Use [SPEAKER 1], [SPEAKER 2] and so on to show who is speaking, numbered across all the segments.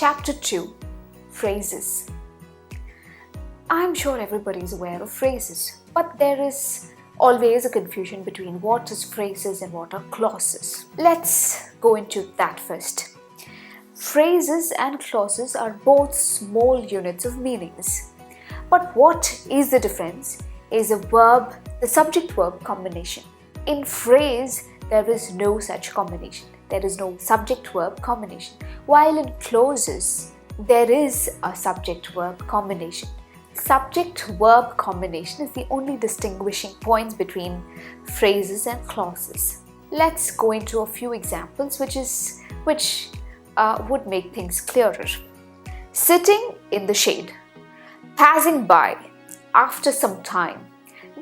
[SPEAKER 1] Chapter 2. Phrases. I'm sure everybody is aware of phrases, but there is always a confusion between what is phrases and what are clauses. Let's go into that first. Phrases and clauses are both small units of meanings. But what is the difference is the subject-verb combination. In phrase, there is no such combination. There is no subject-verb combination. While in clauses, there is a subject-verb combination. Subject-verb combination is the only distinguishing point between phrases and clauses. Let's go into a few examples which would make things clearer. Sitting in the shade, passing by, after some time.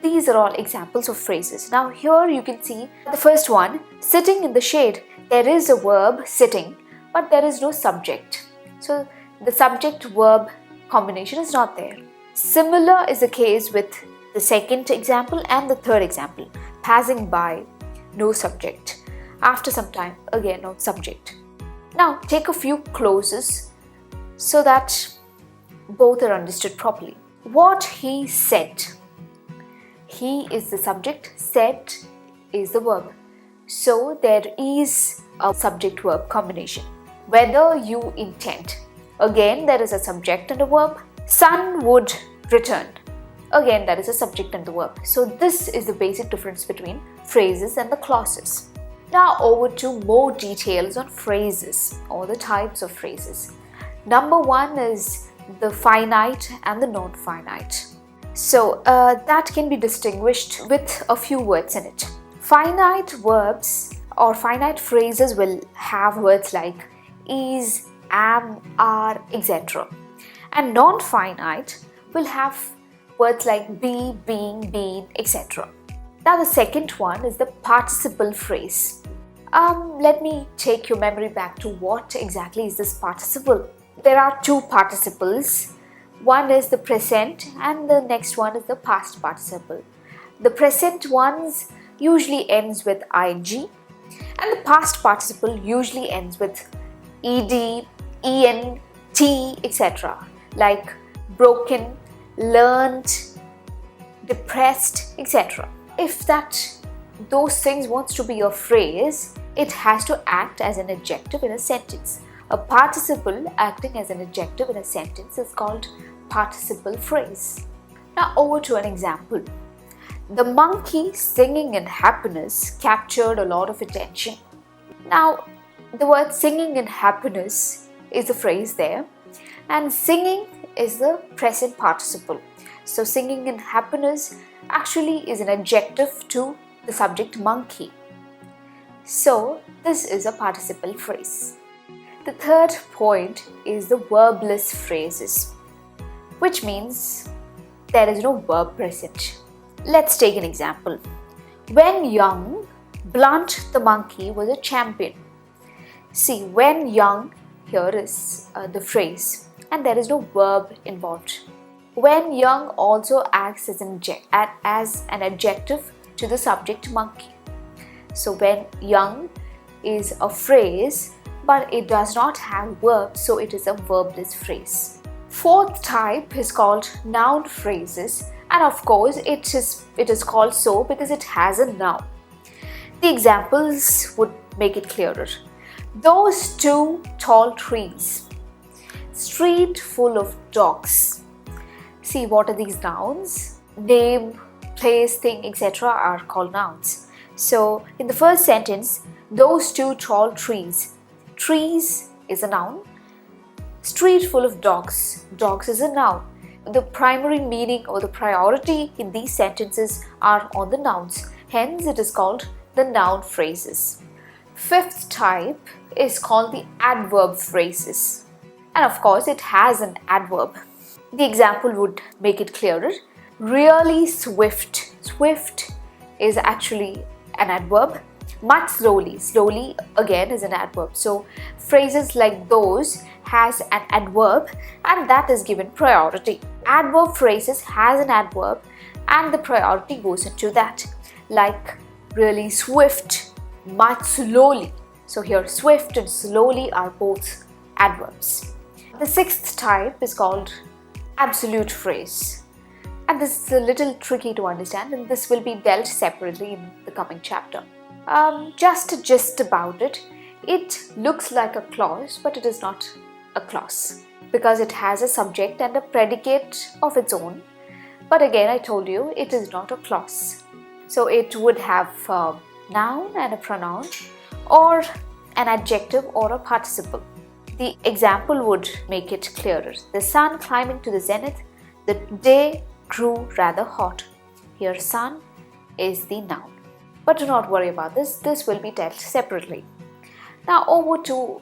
[SPEAKER 1] These are all examples of phrases. Now here you can see the first one, sitting in the shade. There is a verb sitting, but there is no subject. So the subject-verb combination is not there. Similar is the case with the second example and the third example. Passing by, no subject. After some time, again no subject. Now take a few clauses so that both are understood properly. What he said. He is the subject, said is the verb. So there is a subject-verb combination. Whether you intend. Again there is a subject and a verb. Son would return. Again there is a subject and the verb. So this is the basic difference between phrases and the clauses. Now over to more details on phrases or the types of phrases. Number one is the finite and the non-finite. So that can be distinguished with a few words in it. Finite verbs or finite phrases will have words like is, am, are, etc. And non-finite will have words like be, being, been, etc. Now the second one is the participle phrase. Let me take your memory back to what exactly is this participle. There are two participles. One is the present and the next one is the past participle. The present ones usually ends with ing and the past participle usually ends with ed, en, t, etc. like broken, learned, depressed, etc. If those things wants to be a phrase, it has to act as an adjective in a sentence. A participle acting as an adjective in a sentence is called participle phrase. Now over to an example. The monkey singing in happiness captured a lot of attention. Now the word singing in happiness is the phrase there, and singing is the present participle. So singing in happiness actually is an adjective to the subject monkey. So this is a participle phrase. The third point is the verbless phrases, which means there is no verb present. Let's take an example. When young, Blunt the monkey was a champion. See, when young, here is the phrase and there is no verb involved. When young also acts as an adjective to the subject monkey. So when young is a phrase, but it does not have verb, so it is a verbless phrase. Fourth type is called noun phrases, and of course it is called so because it has a noun. The examples would make it clearer. Those two tall trees. Street full of dogs. See, what are these nouns? Name, place, thing, etc. are called nouns. So in the first sentence, those two tall trees. Trees is a noun. Street full of dogs. Dogs is a noun. The primary meaning or the priority in these sentences are on the nouns. Hence, it is called the noun phrases. Fifth type is called the adverb phrases. And of course, it has an adverb. The example would make it clearer. Really swift. Swift is actually an adverb. Much slowly. Slowly again is an adverb. So phrases like those has an adverb and that is given priority. Adverb phrases has an adverb and the priority goes into that. Like really swift, much slowly. So here swift and slowly are both adverbs. The sixth type is called absolute phrase. And this is a little tricky to understand, and this will be dealt separately in the coming chapter. Just a gist about it, it looks like a clause, but it is not a clause because it has a subject and a predicate of its own. But again, I told you, it is not a clause. So it would have a noun and a pronoun, or an adjective or a participle. The example would make it clearer. The sun climbing to the zenith, the day grew rather hot. Here sun is the noun. But do not worry about this, this will be dealt separately. Now over to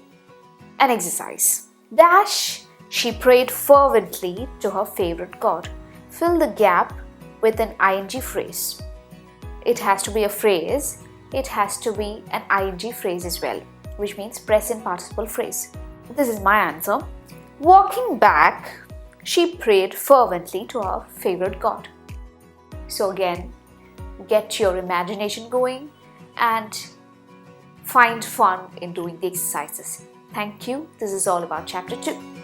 [SPEAKER 1] an exercise. Dash, she prayed fervently to her favorite god. Fill the gap with an ing phrase. It has to be a phrase, it has to be an ing phrase as well, which means present participle phrase. This is my answer. Walking back, she prayed fervently to her favorite god. So again, get your imagination going and find fun in doing the exercises. Thank you. This is all about chapter 2.